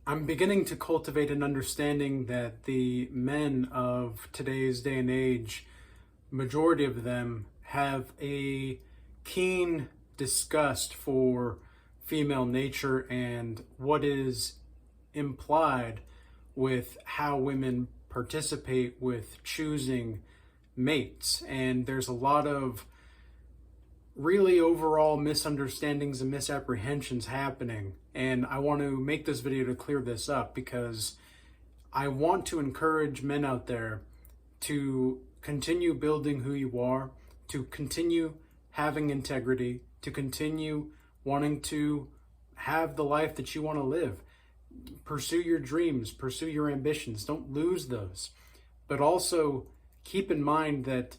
I'm beginning to cultivate an understanding that the men of today's day and age, majority of them, have a keen disgust for female nature and what is implied with how women participate with choosing mates. And there's a lot of really overall misunderstandings and misapprehensions happening. And I want to make this video to clear this up because I want to encourage men out there to continue building who you are, to continue having integrity, to continue wanting to have the life that you want to live. Pursue your dreams, pursue your ambitions, don't lose those. But also keep in mind that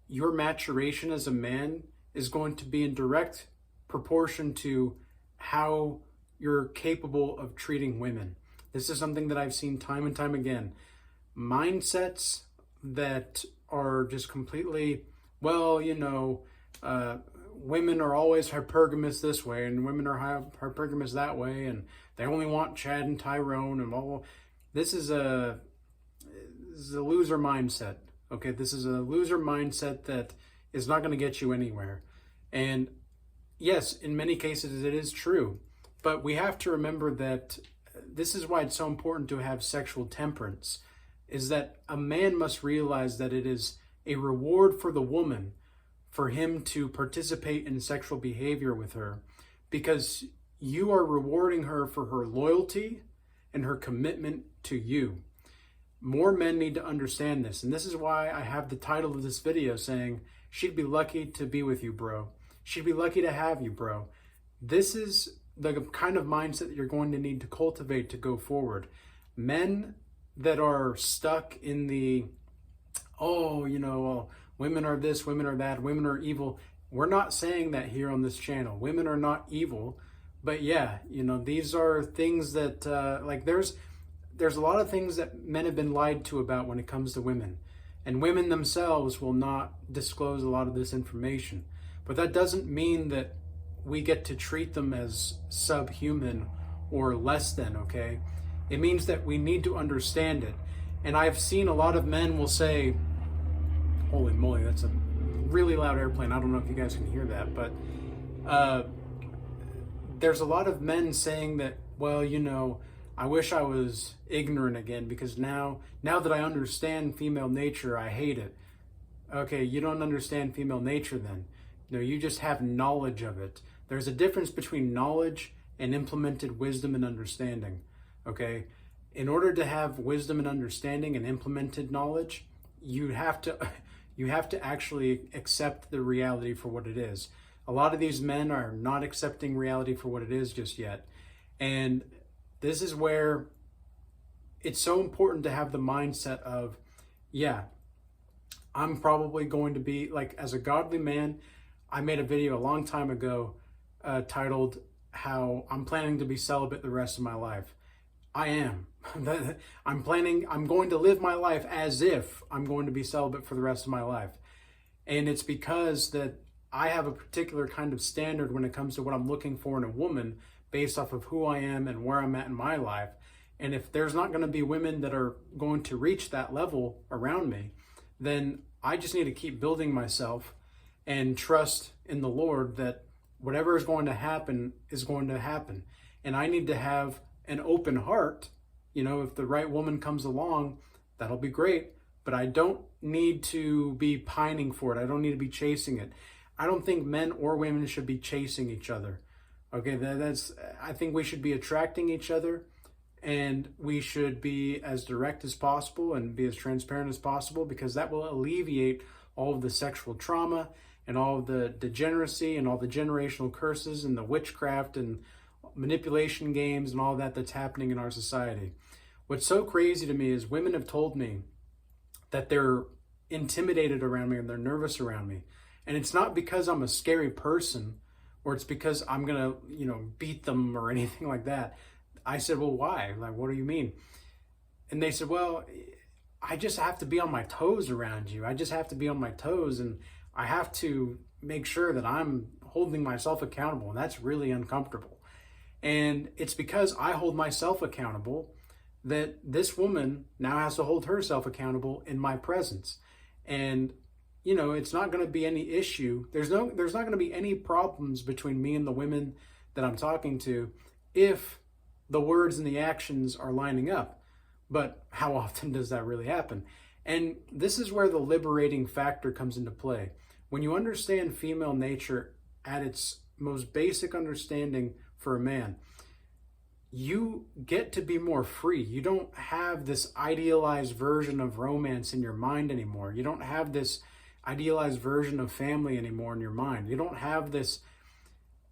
your maturation as a man is going to be in direct proportion to how you're capable of treating women. This is something that I've seen time and time again. Mindsets that are just completely, women are always hypergamous this way and women are hypergamous that way, and they only want Chad and Tyrone and all. This is a loser mindset. Okay, this is a loser mindset that is not going to get you anywhere. And yes, in many cases it is true, but we have to remember that this is why it's so important to have sexual temperance, is that a man must realize that it is a reward for the woman for him to participate in sexual behavior with her, because you are rewarding her for her loyalty and her commitment to you. More men need to understand this, and this is why I have the title of this video saying, "She'd be lucky to be with you, bro. She'd be lucky to have you, bro." This is the kind of mindset that you're going to need to cultivate to go forward. Men that are stuck in the, women are this, women are that, women are evil. We're not saying that here on this channel. Women are not evil, but yeah, these are things that, there's a lot of things that men have been lied to about when it comes to women. And women themselves will not disclose a lot of this information. But that doesn't mean that we get to treat them as subhuman or less than, okay? It means that we need to understand it. And I've seen a lot of men will say, holy moly, that's a really loud airplane. I don't know if you guys can hear that, but there's a lot of men saying that, I wish I was ignorant again because now that I understand female nature, I hate it. Okay, you don't understand female nature then. No, you just have knowledge of it. There's a difference between knowledge and implemented wisdom and understanding. Okay? In order to have wisdom and understanding and implemented knowledge, you have to actually accept the reality for what it is. A lot of these men are not accepting reality for what it is just yet. And this is where it's so important to have the mindset of, I'm probably going to be, as a godly man, I made a video a long time ago titled how I'm planning to be celibate the rest of my life. I am. I'm going to live my life as if I'm going to be celibate for the rest of my life. And it's because that I have a particular kind of standard when it comes to what I'm looking for in a woman based off of who I am and where I'm at in my life. And if there's not going to be women that are going to reach that level around me, then I just need to keep building myself and trust in the Lord that whatever is going to happen is going to happen. And I need to have an open heart. If the right woman comes along, that'll be great. But I don't need to be pining for it. I don't need to be chasing it. I don't think men or women should be chasing each other. Okay, I think we should be attracting each other, and we should be as direct as possible and be as transparent as possible, because that will alleviate all of the sexual trauma and all of the degeneracy and all the generational curses and the witchcraft and manipulation games and all that that's happening in our society. What's so crazy to me is women have told me that they're intimidated around me and they're nervous around me. And it's not because I'm a scary person or it's because I'm gonna, beat them or anything like that. I said, well, why? What do you mean? And they said, well, I just have to be on my toes around you. I just have to be on my toes, and I have to make sure that I'm holding myself accountable, and that's really uncomfortable. And it's because I hold myself accountable that this woman now has to hold herself accountable in my presence. And it's not going to be any issue. There's not going to be any problems between me and the women that I'm talking to if the words and the actions are lining up. But how often does that really happen? And this is where the liberating factor comes into play. When you understand female nature at its most basic understanding for a man, you get to be more free. You don't have this idealized version of romance in your mind anymore. You don't have this idealized version of family anymore in your mind. You don't have this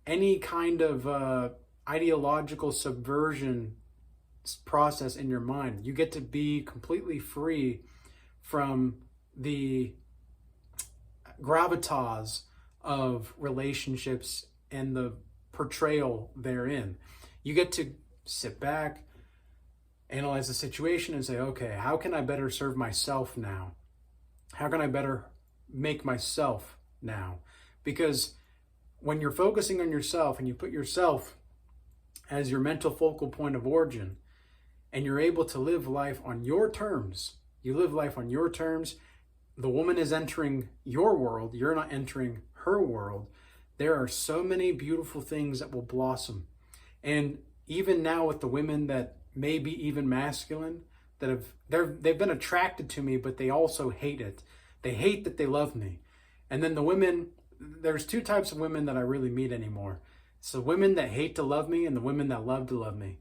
any kind of ideological subversion process in your mind. You get to be completely free from the gravitas of relationships and the portrayal therein. You get to sit back, analyze the situation, and say, okay, how can I better serve myself now? How can I better make myself now? Because when you're focusing on yourself and you put yourself as your mental focal point of origin, and you're able to live life on your terms, you live life on your terms, the woman is entering your world, you're not entering her world. There are so many beautiful things that will blossom. And even now with the women that may be even masculine, they've been attracted to me, but they also hate it. They hate that they love me. And then the women, there's two types of women that I really meet anymore. It's the women that hate to love me and the women that love to love me.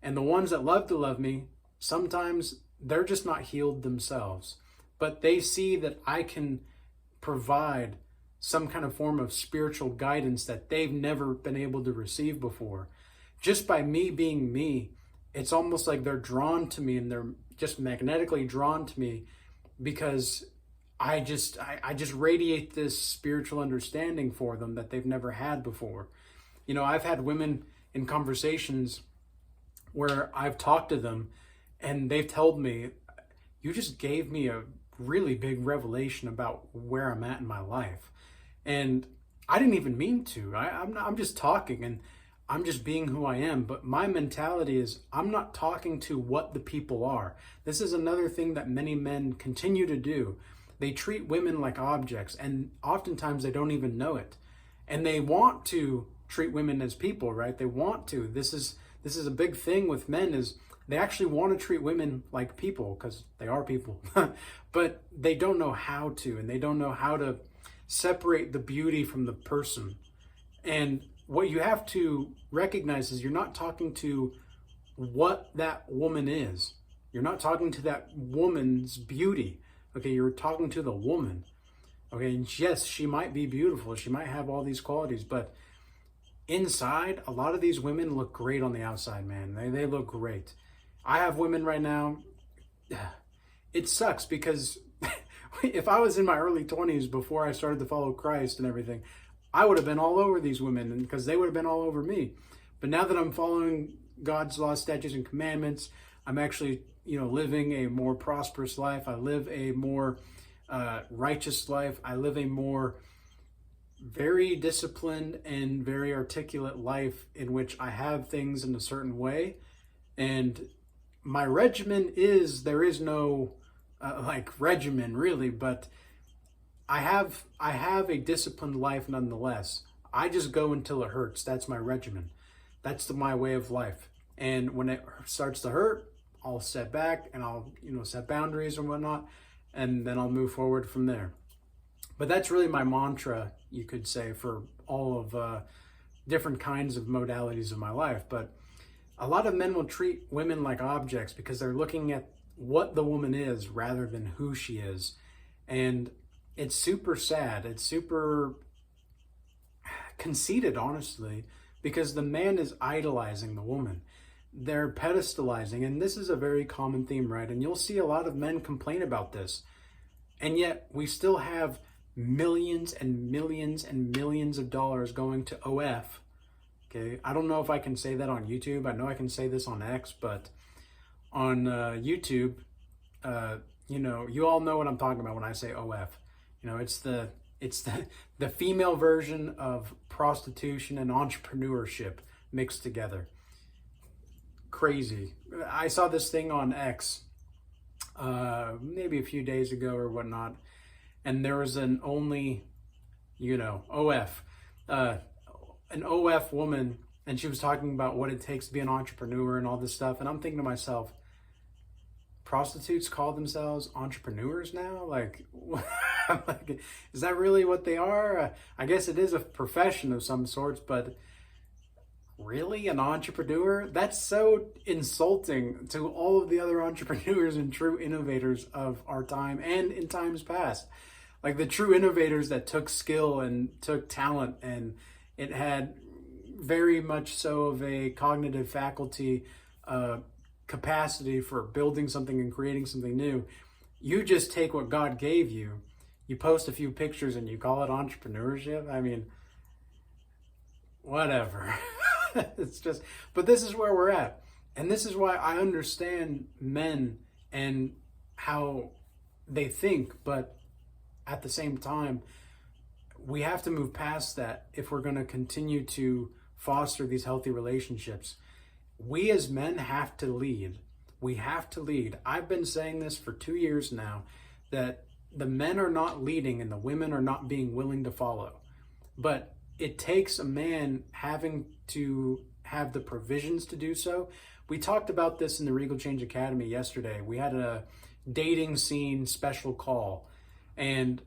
And the ones that love to love me, sometimes they're just not healed themselves. But they see that I can provide some kind of form of spiritual guidance that they've never been able to receive before. Just by me being me, it's almost like they're drawn to me, and they're just magnetically drawn to me because I just radiate this spiritual understanding for them that they've never had before. I've had women in conversations where I've talked to them and they've told me, you just gave me a really big revelation about where I'm at in my life. And I didn't even mean to. I'm just talking and I'm just being who I am. But my mentality is I'm not talking to what the people are. This is another thing that many men continue to do. They treat women like objects, and oftentimes they don't even know it. And they want to treat women as people, right? They want to. This is a big thing with men, is they actually want to treat women like people because they are people. But they don't know how to, and they don't know how to separate the beauty from the person. And what you have to recognize is you're not talking to what that woman is. You're not talking to that woman's beauty. Okay, you're talking to the woman. Okay, and yes, she might be beautiful. She might have all these qualities, but inside, a lot of these women look great on the outside, man. They look great. I have women right now. It sucks because if I was in my early 20s before I started to follow Christ and everything, I would have been all over these women because they would have been all over me. But now that I'm following God's laws, statutes, and commandments, I'm actually, living a more prosperous life. I live a more righteous life. I live a more very disciplined and very articulate life in which I have things in a certain way. And my regimen there is no regimen really, but I have a disciplined life nonetheless. I just go until it hurts. That's my regimen. That's my way of life. And when it starts to hurt, I'll step back and I'll, set boundaries and whatnot, and then I'll move forward from there. But that's really my mantra, you could say, for all of different kinds of modalities of my life. But a lot of men will treat women like objects because they're looking at what the woman is rather than who she is. And it's super sad. It's super conceited, honestly, because the man is idolizing the woman. They're pedestalizing, and this is a very common theme, right? And you'll see a lot of men complain about this. And yet we still have millions and millions and millions of dollars going to OF. Okay, I don't know if I can say that on YouTube. I know I can say this on X, but on YouTube, you all know what I'm talking about when I say OF. It's the female version of prostitution and entrepreneurship mixed together. crazy. I saw this thing on X maybe a few days ago or whatnot, and there was an only, OF, an OF woman, and she was talking about what it takes to be an entrepreneur and all this stuff. And I'm thinking to myself, prostitutes call themselves entrepreneurs now? Like, like, is that really what they are? I guess it is a profession of some sorts, but really, an entrepreneur? That's so insulting to all of the other entrepreneurs and true innovators of our time and in times past. Like the true innovators that took skill and took talent, and it had very much so of a cognitive faculty, capacity for building something and creating something new. You just take what God gave you, you post a few pictures, and you call it entrepreneurship? I mean, whatever. It's just, but this is where we're at. And this is why I understand men and how they think, but at the same time, we have to move past that if we're going to continue to foster these healthy relationships. We as men have to lead. We have to lead. I've been saying this for 2 years now, that the men are not leading and the women are not being willing to follow. But it takes a man having to have the provisions to do so. We talked about this in the Regal Change Academy yesterday. We had a dating scene special call. And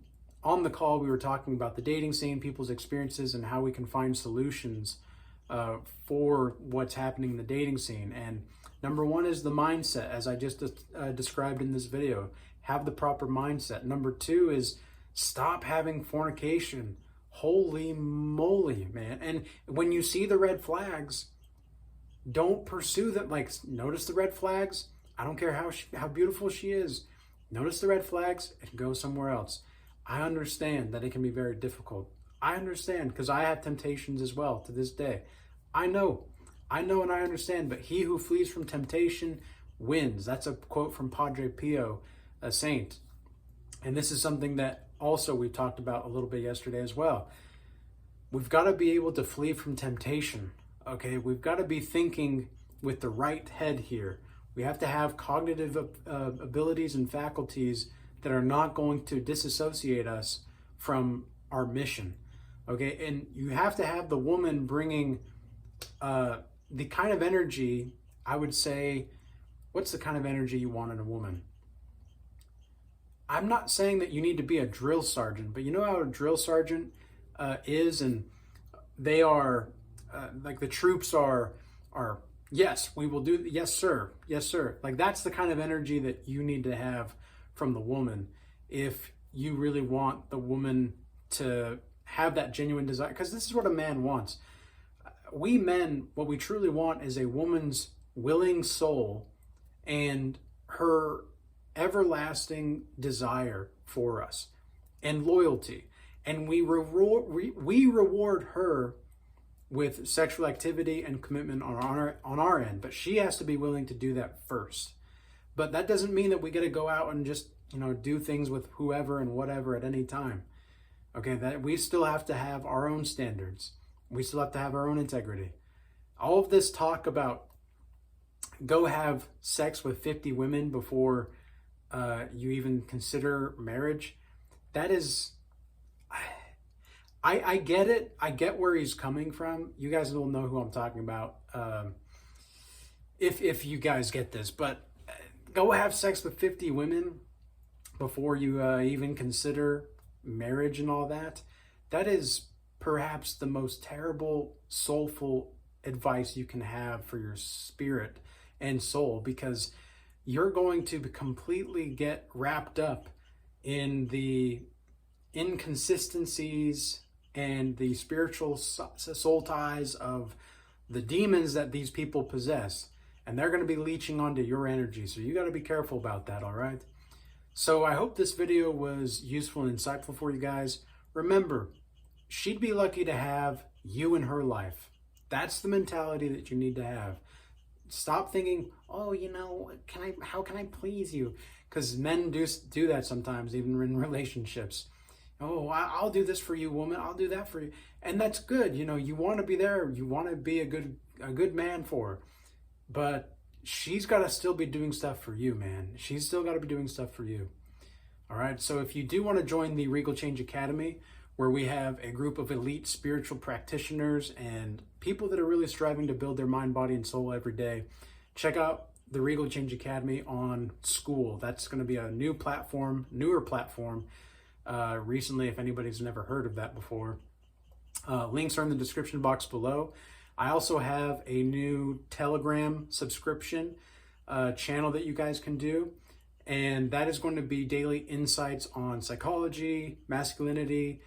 on the call, we were talking about the dating scene, people's experiences, and how we can find solutions for what's happening in the dating scene. And number one is the mindset, as I just described in this video. Have the proper mindset. Number two is stop having fornication. Holy moly, man. And when you see the red flags, don't pursue them. Like, notice the red flags. I don't care how beautiful she is. Notice the red flags and go somewhere else. I understand that it can be very difficult. I understand, because I have temptations as well to this day. I know and I understand, but he who flees from temptation wins. That's a quote from Padre Pio, a saint. And this is something that also we talked about a little bit yesterday as well. We've got to be able to flee from temptation, okay? We've got to be thinking with the right head here. We have to have cognitive abilities and faculties that are not going to disassociate us from our mission, okay? And you have to have the woman bringing the kind of energy, I would say, what's the kind of energy you want in a woman? I'm not saying that you need to be a drill sergeant, but you know how a drill sergeant is, and they are, like the troops are, yes, we will do, yes, sir, yes, sir. Like that's the kind of energy that you need to have from the woman if you really want the woman to have that genuine desire, because this is what a man wants. We men, what we truly want is a woman's willing soul and her everlasting desire for us and loyalty. And we reward her with sexual activity and commitment on our end, but she has to be willing to do that first. But that doesn't mean that we got to go out and just, do things with whoever and whatever at any time. Okay, that we still have to have our own standards. We still have to have our own integrity. All of this talk about go have sex with 50 women before you even consider marriage, that is, I get it. I get where he's coming from. You guys will know who I'm talking about if you guys get this. But go have sex with 50 women before you even consider marriage and all that. That is perhaps the most terrible, soulful advice you can have for your spirit and soul, because you're going to completely get wrapped up in the inconsistencies and the spiritual soul ties of the demons that these people possess. And they're going to be leeching onto your energy. So you got to be careful about that, all right? So I hope this video was useful and insightful for you guys. Remember, she'd be lucky to have you in her life. That's the mentality that you need to have. Stop thinking, oh, how can I please you? Because men do that sometimes, even in relationships. Oh, I'll do this for you, woman. I'll do that for you. And that's good. You want to be there. You want to be a good man for her. But she's got to still be doing stuff for you, man. She's still got to be doing stuff for you. All right. So if you do want to join the Regal Change Academy, where we have a group of elite spiritual practitioners and people that are really striving to build their mind, body, and soul every day, check out the Regal Change Academy on School. That's going to be a newer platform, recently, if anybody's never heard of that before. Links are in the description box below. I also have a new Telegram subscription channel that you guys can do. And that is going to be daily insights on psychology, masculinity,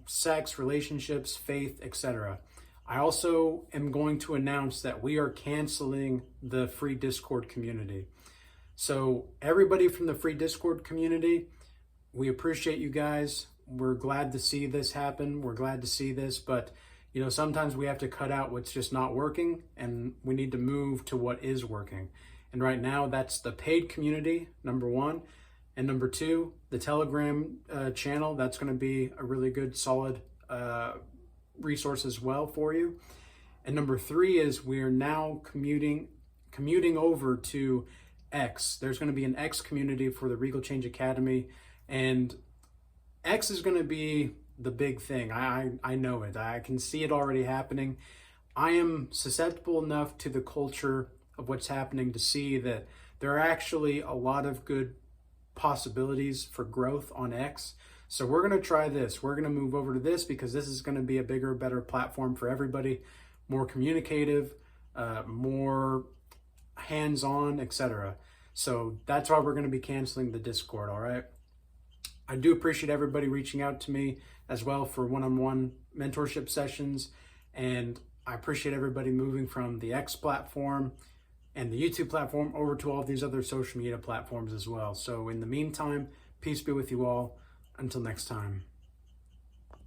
sex, relationships, faith, etc. I also am going to announce that we are canceling the free Discord community. So everybody from the free Discord community, we appreciate you guys. We're glad to see this happen. We're glad to see this, but sometimes we have to cut out what's just not working, and we need to move to what is working. And right now, that's the paid community, number one. And number two, the Telegram channel. That's going to be a really good, solid resource as well for you. And number three is we're now commuting over to X. There's going to be an X community for the Regal Change Academy. And X is going to be the big thing. I know it. I can see it already happening. I am susceptible enough to the culture of what's happening to see that there are actually a lot of good possibilities for growth on X. So we're going to try this. We're going to move over to this because this is going to be a bigger, better platform for everybody, more communicative, more hands-on, etc. So that's why we're going to be canceling the Discord, all right? I do appreciate everybody reaching out to me as well for one-on-one mentorship sessions, and I appreciate everybody moving from the X platform and the YouTube platform over to all these other social media platforms as well. So in the meantime, peace be with you all. Until next time.